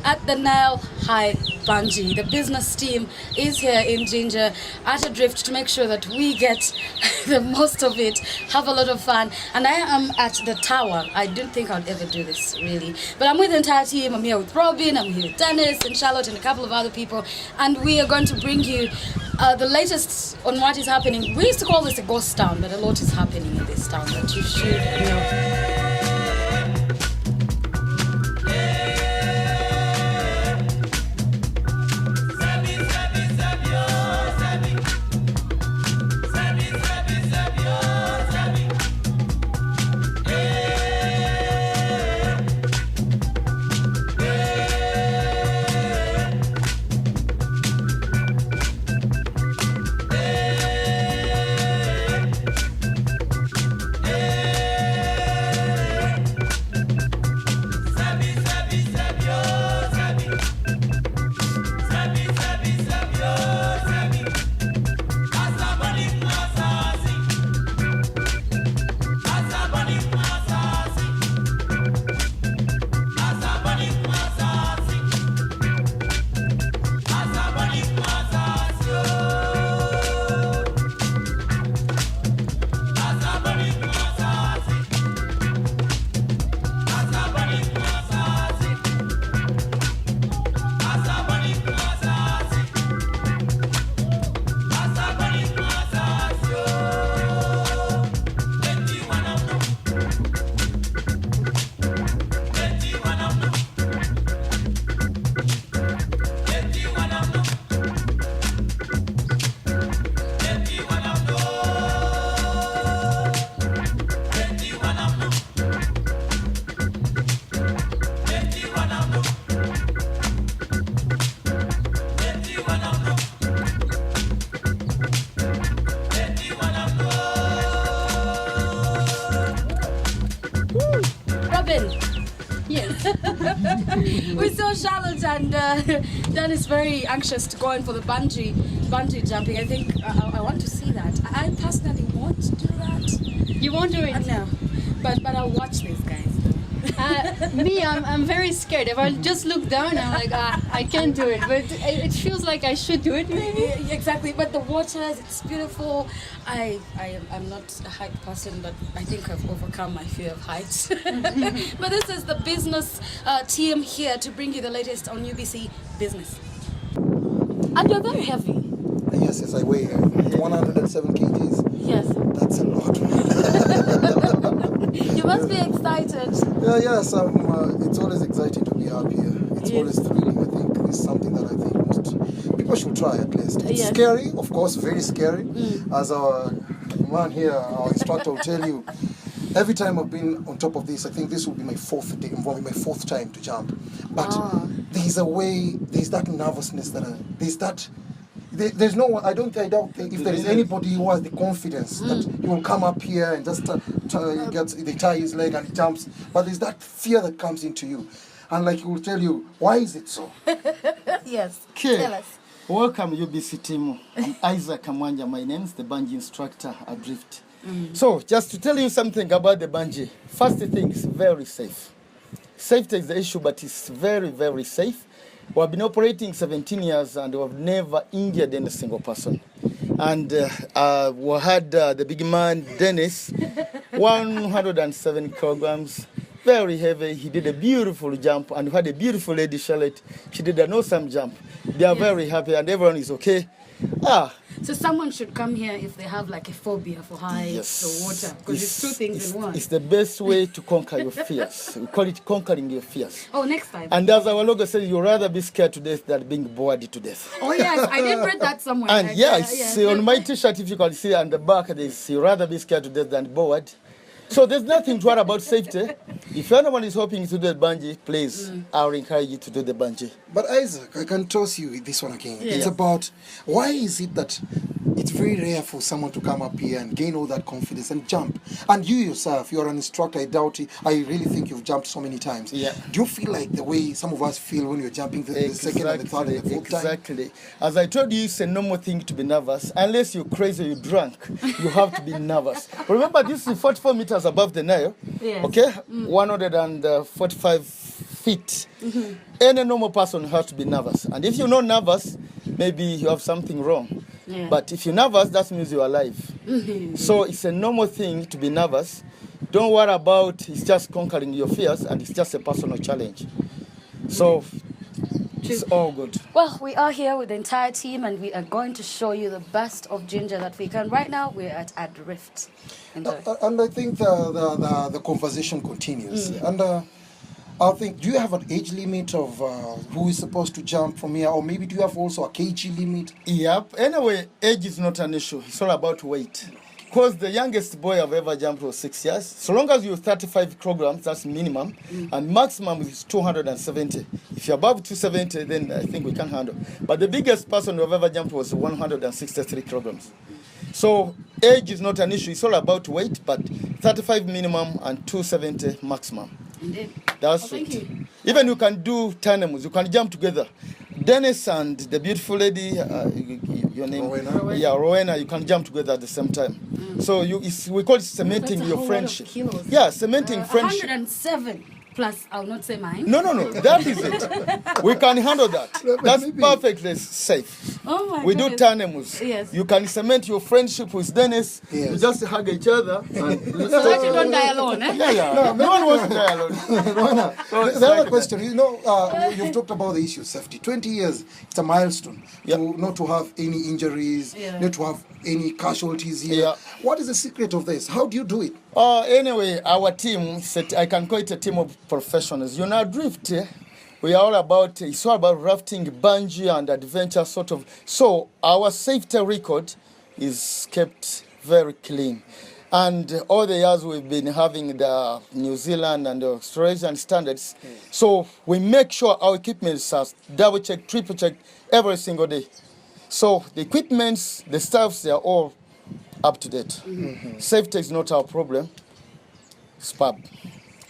At the Nile High Bungee, the business team is here in Jinja at Adrift to make sure that we get the most of it, have a lot of fun. And I am at the tower. I didn't think I'd ever do this, really. But I'm with the entire team. I'm here with Robin, I'm here with Dennis and Charlotte and a couple of other people. And we are going to bring you the latest on what is happening. We used to call this a ghost town, but a lot is happening in this town that you should know. We saw Charlotte and Dennis very anxious to go in for the bungee jumping. I think I want to see that. I personally want to do that. You won't do it? No, but I'll watch these guys. I'm very scared. If I just look down, I'm like, I can't do it. But it feels like I should do it, maybe. Exactly. But the waters, it's beautiful. I'm not a height person, but I think I've overcome my fear of heights. But this is the business team here to bring you the latest on UBC business. And you're very heavy. Yes, I weigh 107 kgs. Yes. That's a lot. You must be excited. Yes, it's always exciting to be up here. It's always thrilling, I think. It's something that I think most people should try at least. It's scary, of course, very scary. As our man here, our instructor will tell you, every time I've been on top of this, I think this will be my fourth time to jump. But there's a way, there's that nervousness there's no one, I don't think if there is anybody who has the confidence that he will come up here and just they tie his leg and he jumps. But there's that fear that comes into you. And like he will tell you, why is it so? Yes, tell us. Welcome UBC team. I'm Isaac Amwanja, my name is the bungee instructor at Adrift. So just to tell you something about the bungee, first thing is very safe. Safety is the issue, but it's very, very safe. We have been operating 17 years and we have never injured any single person. And we had the big man, Dennis, 107 kilograms, very heavy. He did a beautiful jump, and we had a beautiful lady, Charlotte. She did an awesome jump. They are very happy and everyone is okay. So someone should come here if they have like a phobia for heights or water, because it's two things in one. It's the best way to conquer your fears. We call it conquering your fears. Oh, next time. And as our logo says, you'd rather be scared to death than being bored to death. Oh yes, I did read that somewhere. And on my t-shirt, if you can see on the back, there's you'd rather be scared to death than bored. So there's nothing to worry about safety. If anyone is hoping to do the bungee, please, I would encourage you to do the bungee. But Isaac, I can toss you this one again. Yeah. It's about, why is it that it's very rare for someone to come up here and gain all that confidence and jump. And you yourself, you're an instructor, I doubt it. I really think you've jumped so many times. Yeah. Do you feel like the way some of us feel when you're jumping the second and the third and the fourth time? Exactly. As I told you, it's a normal thing to be nervous. Unless you're crazy or you're drunk, you have to be nervous. Remember, this is 44 meters above the Nile. Yes. Okay? 145 feet. Any normal person has to be nervous. And if you're not nervous, maybe you have something wrong. Yeah. But if you're nervous, that means you're alive. So it's a normal thing to be nervous. Don't worry about it's just conquering your fears, and it's just a personal challenge. So it's all good. Well, we are here with the entire team, and we are going to show you the best of Jinja that we can. Right now, we're at Adrift. Enjoy. And I think the conversation continues. And I think, do you have an age limit of who is supposed to jump from here? Or maybe do you have also a kg limit? Yep. Anyway, age is not an issue. It's all about weight. Because the youngest boy I've ever jumped was 6 years. So long as you're 35 kilograms, that's minimum. And maximum is 270. If you're above 270, then I think we can handle. But the biggest person who've ever jumped was 163 kilograms. So age is not an issue. It's all about weight, but 35 minimum and 270 maximum. Indeed. That's Thank it. you. Even you can do tandems. You can jump together. Dennis and the beautiful lady, your name? Rowena. Yeah, Rowena, you can jump together at the same time. So we call it cementing That's a your whole lot of friendship. kilos. Yeah, cementing friendship. 107 plus, I'll not say mine. No, that is it. We can handle that. That's perfectly safe. Oh my We do goodness. tandems. Yes. You can cement your friendship with Dennis. Yes. You just hug each other. And So that you don't die alone, eh? yeah. No one wants to die alone. Rowena, the other question, you've talked about the issue of safety. 20 years, it's a milestone. Yeah. Not to have any injuries, Yeah. not to have any casualties here. Yeah. What is the secret of this? How do you do it? Anyway, our team, I can call it a team of professionals. You know, Adrift, we are all about, it's all about rafting, bungee, and adventure sort of. So our safety record is kept very clean. And all the years we've been having the New Zealand and the Australian standards. So we make sure our equipment is double checked, triple checked every single day. So the equipments, the staffs, they are all up to date. Safety is not our problem. Spab.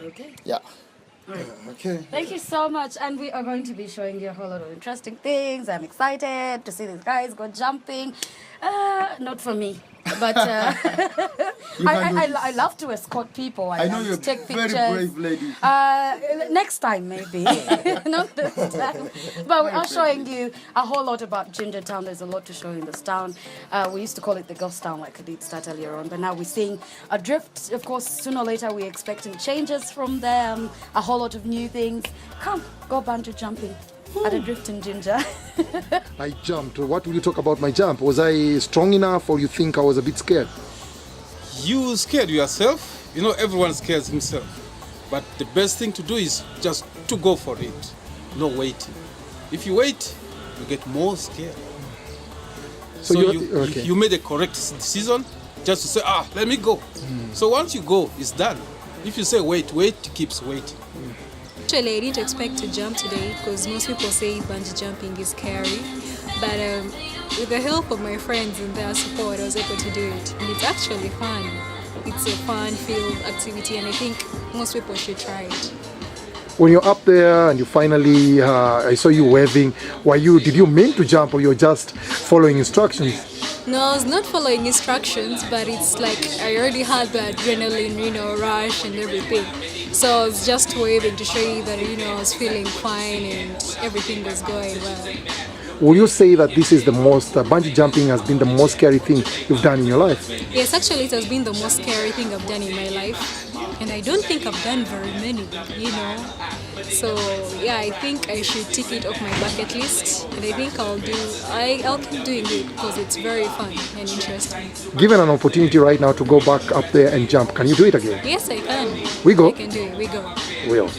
Okay. Yeah. Okay. Thank you so much. And we are going to be showing you a whole lot of interesting things. I'm excited to see these guys go jumping. Not for me. But I love to escort people. I know you're take a pictures. very brave lady. Next time, maybe. Not this time. But we are showing you a whole lot about Jinja Town. There's a lot to show in this town. We used to call it the ghost town, like I did start earlier on. But now we're seeing Adrift. Of course, sooner or later, we're expecting changes from them. A whole lot of new things. Come, go bungee jumping at Adrift in Jinja. I jumped. What will you talk about my jump? Was I strong enough, or you think I was a bit scared? You scared yourself. You know, everyone scares himself. But the best thing to do is just to go for it. No waiting. If you wait, you get more scared. So you made a correct decision just to say, let me go. So once you go, it's done. If you say wait, keeps waiting. Actually, I didn't expect to jump today because most people say bungee jumping is scary. But with the help of my friends and their support, I was able to do it. And it's actually fun. It's a fun-filled activity, and I think most people should try it. When you're up there and you finally, I saw you waving. Did you mean to jump, or you're just following instructions? No, I was not following instructions, but it's like I already had the adrenaline, rush and everything. So I was just waving to show you that, I was feeling fine and everything was going well. Will you say that this is the most, bungee jumping has been the most scary thing you've done in your life? Yes, actually it has been the most scary thing I've done in my life. And I don't think I've done very many, So yeah, I think I should tick it off my bucket list. And I think I'll keep doing it because it's very fun and interesting. Given an opportunity right now to go back up there and jump, can you do it again? Yes, I can. We go. I can do it. We go. Will.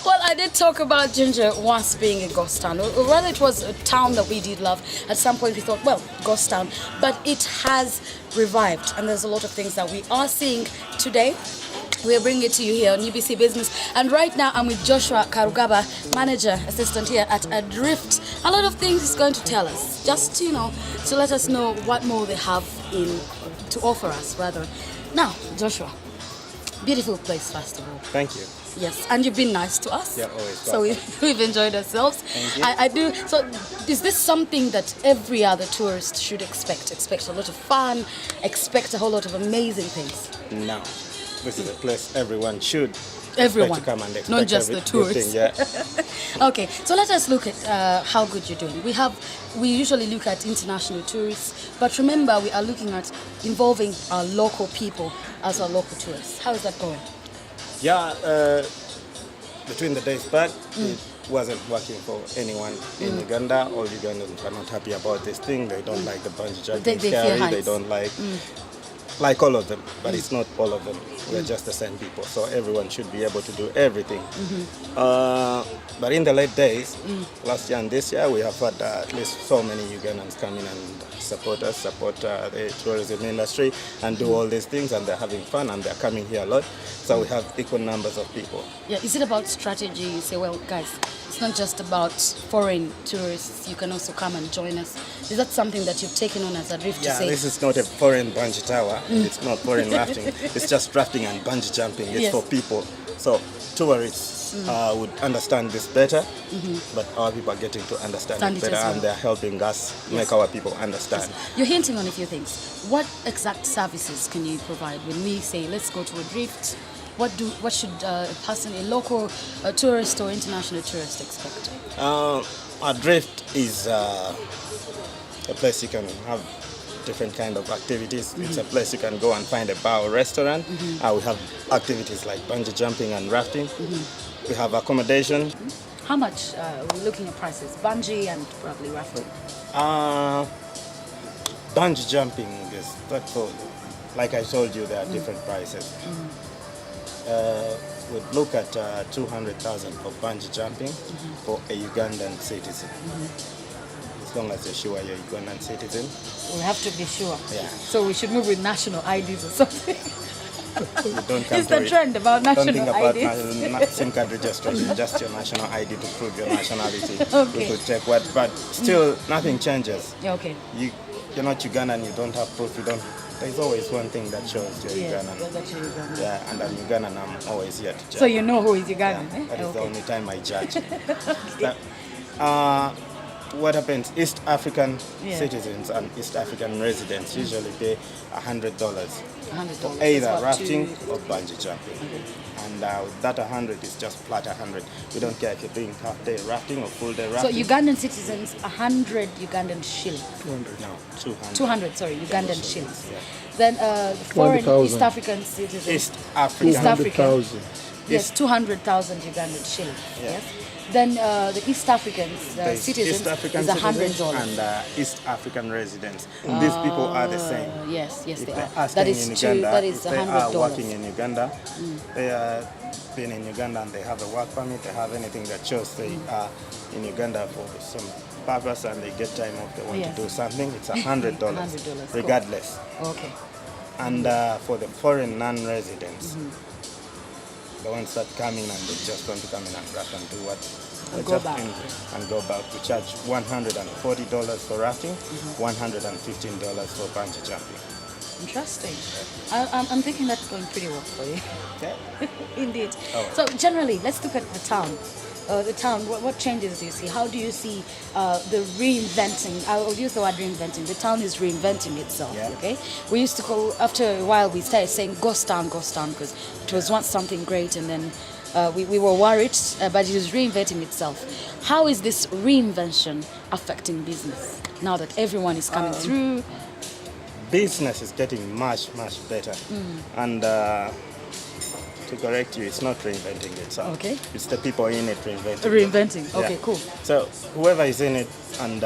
Well, I did talk about Jinja once being a ghost town. Or rather, it was a town that we did love. At some point, we thought, well, ghost town. But it has revived, and there's a lot of things that we are seeing today. We're bringing it to you here on UBC Business. And right now, I'm with Joshua Karugaba, manager, assistant here at Adrift. A lot of things he's going to tell us, just, you know, to let us know what more they have to offer us, rather. Now, Joshua, beautiful place, first of all. Thank you. Yes, and you've been nice to us. Yeah, always. So we've enjoyed ourselves. Thank you. I do. So is this something that every other tourist should expect? Expect a lot of fun, expect a whole lot of amazing things? No. This is a place everyone should Everyone, expect to come and expect, not just the tourists. Yeah. Okay, so let us look at how good you're doing. We usually look at international tourists, but remember we are looking at involving our local people as our local tourists. How is that going? Yeah, between the days back, it wasn't working for anyone in Uganda. All Ugandans are not happy about this thing. They don't like the bungee jumping They fear scary. heights. They don't like all of them, but it's not all of them. We're just the same people, so everyone should be able to do everything. But in the late days, last year and this year, we have had at least so many Ugandans come in and support us, support the tourism industry, and do all these things, and they're having fun, and they're coming here a lot. So we have equal numbers of people. Yeah, is it about strategy? You say, well, guys, it's not just about foreign tourists. You can also come and join us. Is that something that you've taken on as a drift to Yeah, say? this is not a foreign bungee tower. It's not foreign rafting. It's just rafting and bungee jumping. It's Yes. for people. So tourists would understand this better, but our people are getting to understand Understand it it better, as well. and they're helping us make our people understand. You're hinting on a few things. What exact services can you provide when we say, let's go to a drift? What should a person, a local tourist or international tourist expect? Adrift is a place you can have different kind of activities. It's a place you can go and find a bar or restaurant. We have activities like bungee jumping and rafting. We have accommodation. How much we're looking at prices? Bungee and probably rafting. Bungee jumping is that's all. Like I told you, there are different prices. We'd look at 200,000 for bungee jumping for a Ugandan citizen. As long as you're sure you're a Ugandan citizen. We have to be sure. Yeah. So we should move with national IDs or something. You don't come It's to the it. trend about Don't national think about IDs. SIM card registration, just your national ID to prove your nationality. Okay. We could check what, but still nothing changes. Yeah, okay. You're not Ugandan, you don't have proof, there's always one thing that shows you're Yes, Ugandan. that's actually Uganda. Yeah, and I'm Ugandan, I'm always here to judge. So you know who is Yeah, Ugandan, eh? that is the Okay. only time I judge. What happens? East African Yeah. citizens and East African residents usually pay $100 for $100. either That's what, rafting 2 or bungee jumping. And that 100 is just flat 100. We don't care if you're doing half day rafting or full day So rafting. Ugandan citizens, 100 Ugandan shilling. 200. No, 200. 200, sorry, Ugandan shillings. Yeah. Then foreign 20,000. East African citizens. East African. East African. 200,000. Yes, 200,000 Ugandan shillings. Yeah. Yes. Then the East Africans There's citizens East African is $100. citizens and East African residents. These people are the same. Yes, yes, If they they're are. asking That is in two. Uganda, That is if they are working $100. in Uganda, they are been in Uganda and they have a work permit, they have anything that shows they are in Uganda for some purpose and they get time off, they want Yes. to do something, it's $100, $100, cool. regardless. Okay. And for the foreign non-residents, the ones that come in and they just want to come in and raft and do what? And They go just back. and go back. We charge $140 for rafting, $115 for bungee jumping. Interesting. I'm thinking that's going pretty well for you. Okay? Indeed. Oh. So generally, let's look at the town. What changes do you see? How do you see the reinventing? I'll use the word reinventing. The town is reinventing itself. Yeah. Okay. We used to call, after a while, we started saying ghost town, because it was once something great, and then we were worried, but it is reinventing itself. How is this reinvention affecting business now that everyone is coming through? Business is getting much, much better. And to correct you, it's not reinventing itself. Okay. It's the people in it reinventing. Reinventing. Okay, Yeah. cool. So whoever is in it and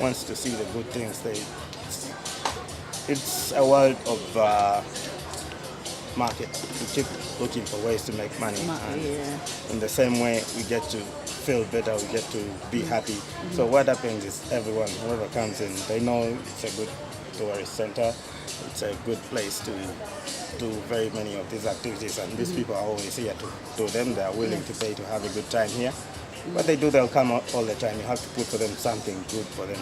wants to see the good things, it's a world of market. We keep looking for ways to make money. And yeah. in the same way, we get to feel better, we get to be happy. So what happens is everyone, whoever comes in, they know it's a good tourist center. It's a good place to do very many of these activities, and these people are always here to do them. They are willing to pay to have a good time here. What they do, they'll come out all the time. You have to put for them something good for them.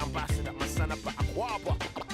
Ambassador, my son of a